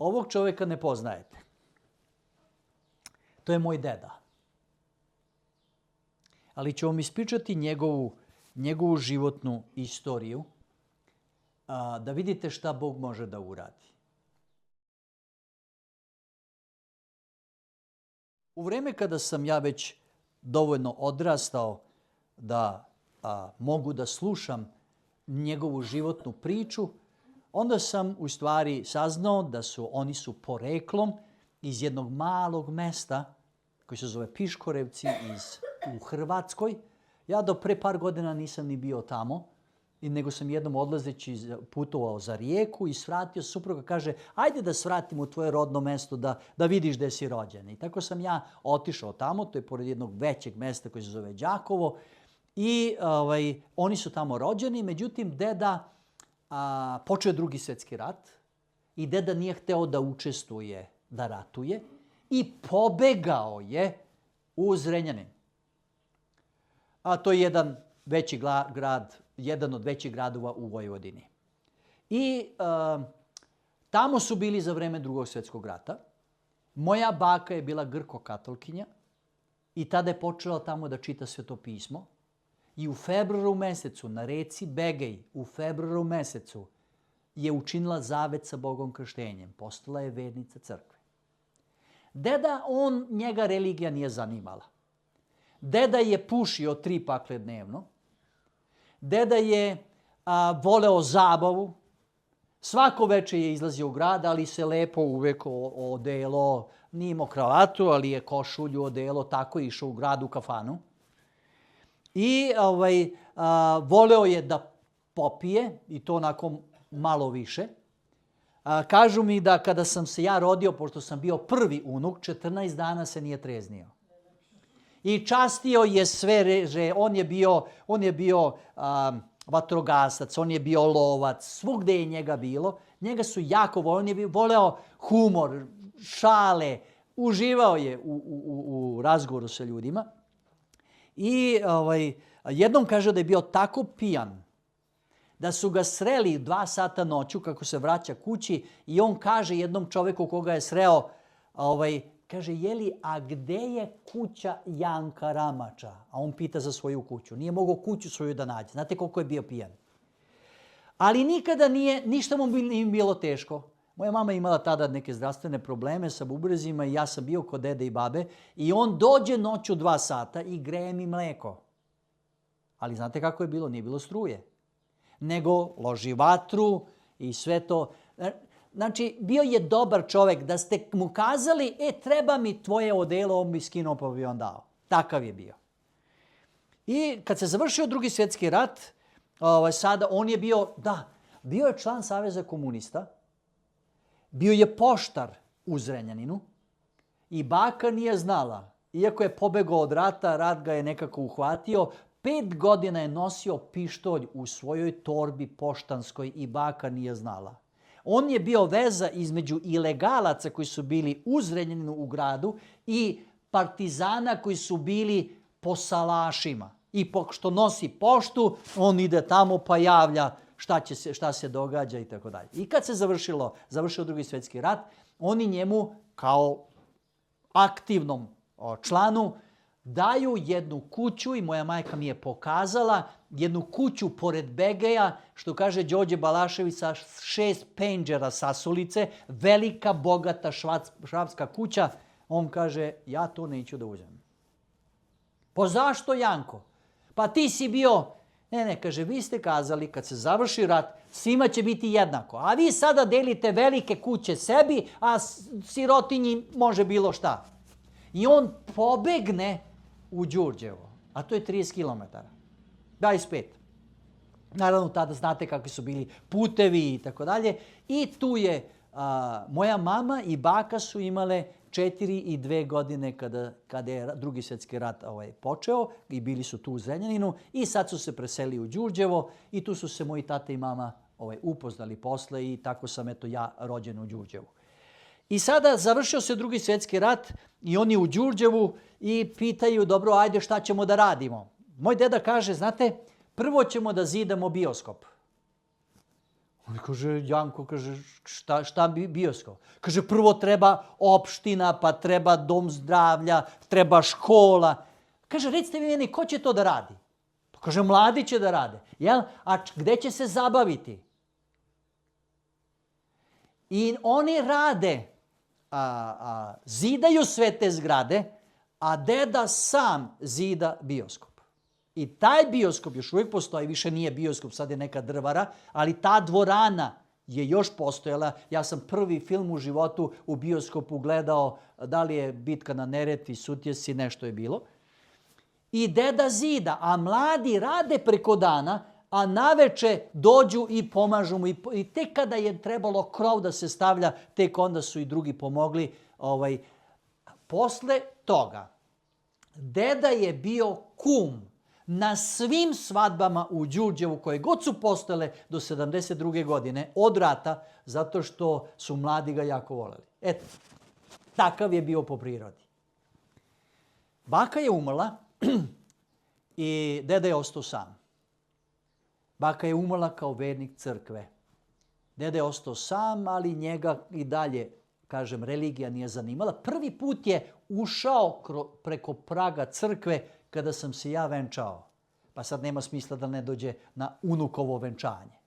ovog čovjeka ne poznajete. To je moj deda. Ali ću vam ispričati njegovu životnu istoriju, da vidite šta Bog može da uradi. U vreme kada sam ja već dovoljno odrastao da mogu da slušam njegovu životnu priču, onda sam u stvari saznao da oni su poreklom iz jednog malog mesta koji se zove Piškorevci u Hrvatskoj. Ja do pre par godina nisam ni bio tamo, nego sam jednom odlazeći putovao za Rijeku i svratio supruga, kaže, ajde da svratim u tvoje rodno mesto da vidiš gde si rođen. I tako sam ja otišao tamo, to je pored jednog većeg mesta koji se zove Đakovo. I oni su tamo rođeni, međutim, deda počeo je Drugi svjetski rat i deda nije hteo da učestvuje, da ratuje i pobegao je u Zrenjanin. A to je jedan veći grad, jedan od većih gradova u Vojvodini. I tamo su bili za vreme Drugog svjetskog rata. Moja baka je bila grko-katolkinja i tada je počela tamo da čita Sveto pismo. I u februaru mesecu, na reci Begej, u februaru mesecu je učinila zavet sa Bogom krštenjem. Postala je vernica crkve. Deda, njega religija nije zanimala. Deda je pušio 3 pakle dnevno. Deda je voleo zabavu. Svako večer je izlazio u grad, ali se lepo uvek odelo. Nije imao kravatu, ali je košulju odelo. Tako je išao u grad u kafanu. I voleo je da popije, i to onako malo više. Kažu mi da kada sam se ja rodio, pošto sam bio prvi unuk, 14 dana se nije treznio. I častio je sve reže, on je bio vatrogasac, on je bio lovac, svugde je njega bilo. Njega su jako voleli, on je voleo humor, šale, uživao je u razgovoru sa ljudima. I jednom kaže da je bio tako pijan da su ga sreli 2 sata noću kako se vraća kući i on kaže jednom čoveku koga je sreo, kaže, jeli, a gde je kuća Janka Ramača? A on pita za svoju kuću. Nije mogao kuću svoju da nađe. Znate koliko je bio pijan. Ali nikada ništa mu nije bilo teško. Moja mama je imala tada neke zdravstvene probleme sa bubrezima i ja sam bio kod dede i babe i on dođe noću 2 sata i greje mi mleko. Ali znate kako je bilo? Nije bilo struje. Nego loži vatru i sve to. Znači, bio je dobar čovjek. Da ste mu kazali, treba mi tvoje odelo, on bi skinuo pa bi on dao. Takav je bio. I kad se završio Drugi svjetski rat, sada on je bio je član Saveza komunista, bio je poštar u Zrenjaninu i baka nije znala. Iako je pobegao od rata, rat ga je nekako uhvatio, 5 godina je nosio pištolj u svojoj torbi poštanskoj i baka nije znala. On je bio veza između ilegalaca koji su bili u Zrenjaninu u gradu i partizana koji su bili po salašima. I što nosi poštu, on ide tamo pa javlja šta se događa i tako dalje. I kad se završio Drugi svjetski rat, oni njemu kao aktivnom članu daju jednu kuću i moja majka mi je pokazala jednu kuću pored Begeja, što kaže Đorđe Balašević, sa 6 penđera sasulice, velika, bogata švapska kuća. On kaže, ja to neću da uzem. Pa zašto, Janko? Pa ti si bio... Ne, kaže, vi ste kazali kad se završi rat, svima će biti jednako. A vi sada delite velike kuće sebi, a sirotinji može bilo šta. I on pobegne u Đurđevo, a to je 30 km. 25. Naravno, tada znate kakvi su bili putevi i tako dalje. I tu je moja mama i baka su imale 4 i 2 godine kada je Drugi svjetski rat počeo i bili su tu u Zrenjaninu i sad su se preseli u Đurđevo i tu su se moji tata i mama upoznali posle i tako sam ja rođen u Đurđevu. I sada završio se Drugi svjetski rat i oni u Đurđevu i pitaju, dobro, ajde šta ćemo da radimo. Moj deda kaže, znate, prvo ćemo da zidamo bioskop. On kaže, Janko, kaže, šta bioskop? Kaže, prvo treba opština, pa treba dom zdravlja, treba škola. Kaže, recite mi meni, ko će to da radi? Pa kaže, mladi će da rade. Jel? A gde će se zabaviti? I oni rade, zidaju sve te zgrade, a deda sam zida bioskop. I taj bioskop još uvijek postoji, više nije bioskop, sad je neka drvara, ali ta dvorana je još postojala. Ja sam prvi film u životu u bioskopu gledao, da li je Bitka na Neretvi, Sutjesi, nešto je bilo. I deda zida, a mladi rade preko dana, a naveče dođu i pomažu mu. I tek kada je trebalo krov da se stavlja, tek onda su i drugi pomogli. Posle toga, deda je bio kum na svim svadbama u Đurđevu, koje god su postojale do 72. godine, od rata, zato što su mladi ga jako voleli. Eto, takav je bio po prirodi. Baka je umrla i deda je ostao sam. Baka je umrla kao vernik crkve. Deda je ostao sam, ali njega i dalje, kažem, religija nije zanimala. Prvi put je ušao preko praga crkve kada sam se ja venčao. Pa sad nema smisla da ne dođe na unukovo venčanje.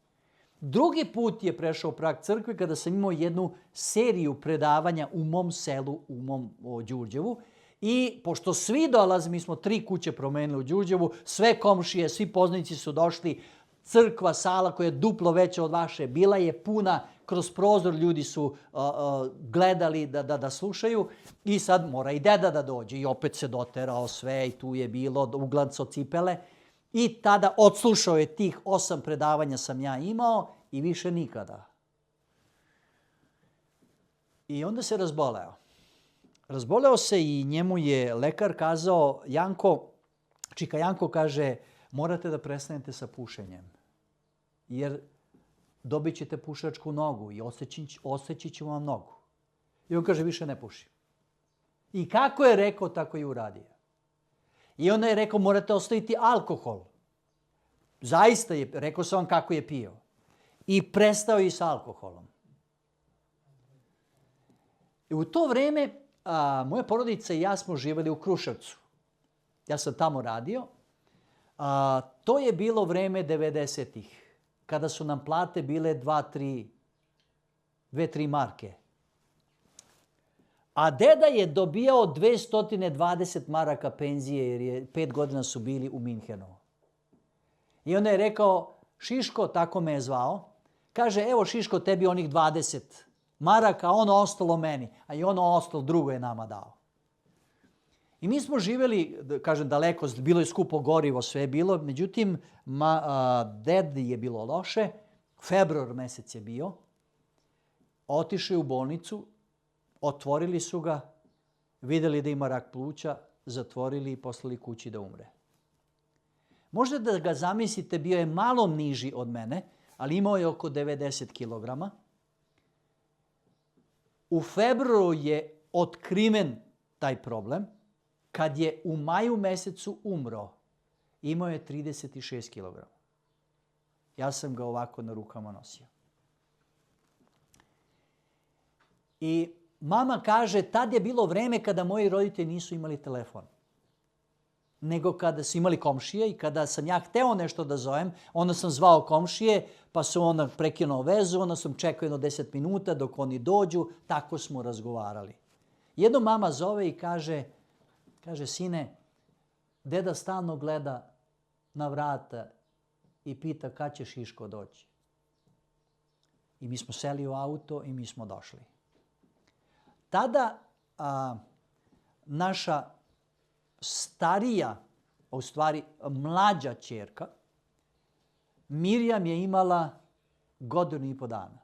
Drugi put je prešao prag crkve kada sam imao jednu seriju predavanja u mom selu, u mom Đurđevu. I pošto svi dolaze, mi smo 3 kuće promenili u Đurđevu, sve komšije, svi poznanici su došli, crkva, sala koja je duplo veća od vaše, bila je puna, kroz prozor ljudi su gledali da slušaju i sad mora i deda da dođe i opet se doterao sve i tu je bilo uglanco cipele i tada odslušao je tih 8 predavanja sam ja imao i više nikada. I onda se razboleo. Razboleo se i njemu je lekar kazao, čika Janko kaže, morate da prestanete sa pušenjem, jer dobit ćete pušačku nogu i oseći ću vam nogu. I on kaže, više ne pušim. I kako je rekao, tako je uradio. I onda je rekao, morate ostaviti alkohol. Zaista je, rekao sam vam kako je pio. I prestao i sa alkoholom. I u to vreme moja porodica i ja smo živjeli u Kruševcu. Ja sam tamo radio. To je bilo vreme 90-ih, kada su nam plate bile 2-3 marke. A deda je dobijao 220 maraka penzije, jer je 5 godina su bili u Minhenu. I onda je rekao, Šiško, tako me je zvao, kaže, evo Šiško, tebi onih 20 maraka, ono ostalo meni, a i ono ostalo drugo je nama dao. I mi smo živjeli, kažem, daleko, bilo je skupo gorivo, sve je bilo, međutim, dedi je bilo loše, februar mesec je bio, otišli u bolnicu, otvorili su ga, vidjeli da ima rak pluća, zatvorili i poslali kući da umre. Možda da ga zamislite, bio je malo niži od mene, ali imao je oko 90 kilograma. U februaru je otkriven taj problem. Kad je u maju mesecu umro, imao je 36 kilograma. Ja sam ga ovako na rukama nosio. I mama kaže, tad je bilo vreme kada moji roditelji nisu imali telefon. Nego kada su imali komšije i kada sam ja hteo nešto da zovem, onda sam zvao komšije, pa su onda prekinuo vezu, onda sam čekao 10 minuta dok oni dođu, tako smo razgovarali. Jedno mama zove i kaže, sine, deda stalno gleda na vrata i pita kad će Šiško doći. I mi smo seli u auto i mi smo došli. Tada naša starija, u stvari mlađa ćerka, Mirjam je imala 1,5 godine.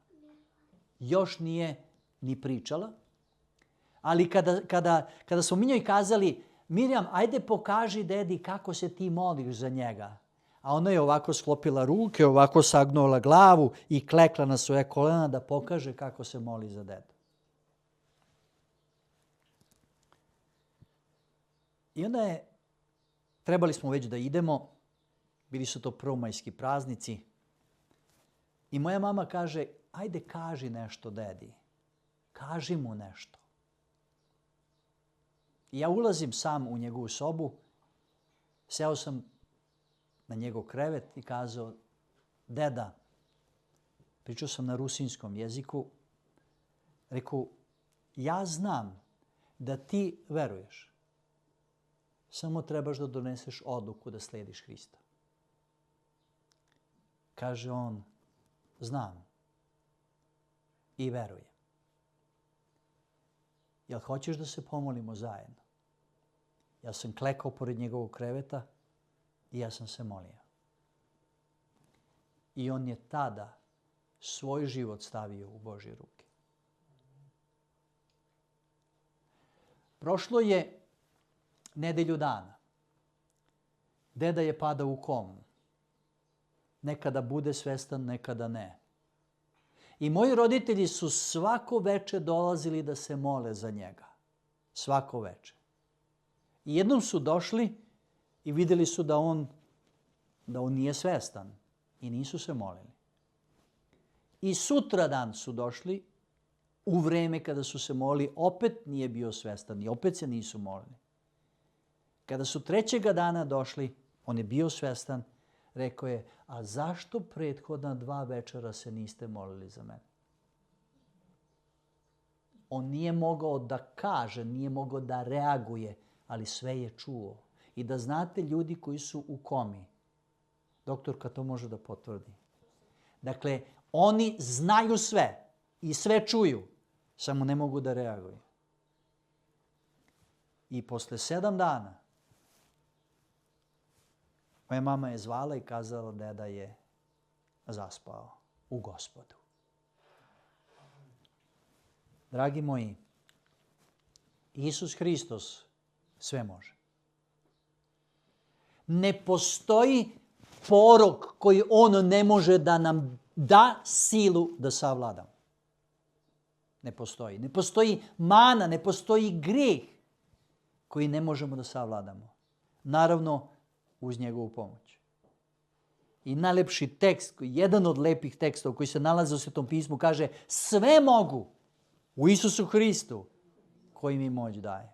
Još nije ni pričala. Ali kada smo mi njoj kazali, Mirjam, ajde pokaži dedi kako se ti moliš za njega. A ona je ovako sklopila ruke, ovako sagnula glavu i klekla na svoje kolena da pokaže kako se moli za dedu. I onda trebali smo već da idemo, bili su to prvomajski praznici. I moja mama kaže, ajde kaži nešto dedi. Kaži mu nešto. I ja ulazim sam u njegovu sobu, seo sam na njegov krevet i kazao, deda, pričao sam na rusinskom jeziku, rekao, ja znam da ti veruješ. Samo trebaš da doneseš odluku da slediš Hrista. Kaže on, znam i verujem. Jel hoćeš da se pomolimo zajedno? Ja sam klekao pored njegovog kreveta i ja sam se molio. I on je tada svoj život stavio u Božje ruke. Prošlo je nedelju dana. Deda je padao u komu. Nekada bude svestan, nekada ne. I moji roditelji su svako veče dolazili da se mole za njega. Svako veče. I jednom su došli i vidjeli su da on nije svestan i nisu se molili. I sutradan su došli, u vreme kada su se molili, opet nije bio svestan i opet se nisu molili. Kada su trećega dana došli, on je bio svestan, rekao je, a zašto prethodna 2 večera se niste molili za mene? On nije mogao da kaže, nije mogao da reaguje, ali sve je čuo. I da znate, ljudi koji su u komi, doktorka to može da potvrdi. Dakle, oni znaju sve i sve čuju, samo ne mogu da reaguju. I posle 7 dana moja mama je zvala i kazala deda je zaspao u Gospodu. Dragi moji, Isus Hristos sve može. Ne postoji porok koji on ne može da nam da silu da savladamo. Ne postoji. Ne postoji mana, ne postoji grijeh koji ne možemo da savladamo. Naravno, uz njegovu pomoć. I najlepši tekst, jedan od lepih tekstova koji se nalaze u Svetom pismu, kaže sve mogu u Isusu Hristu koji mi moć daje.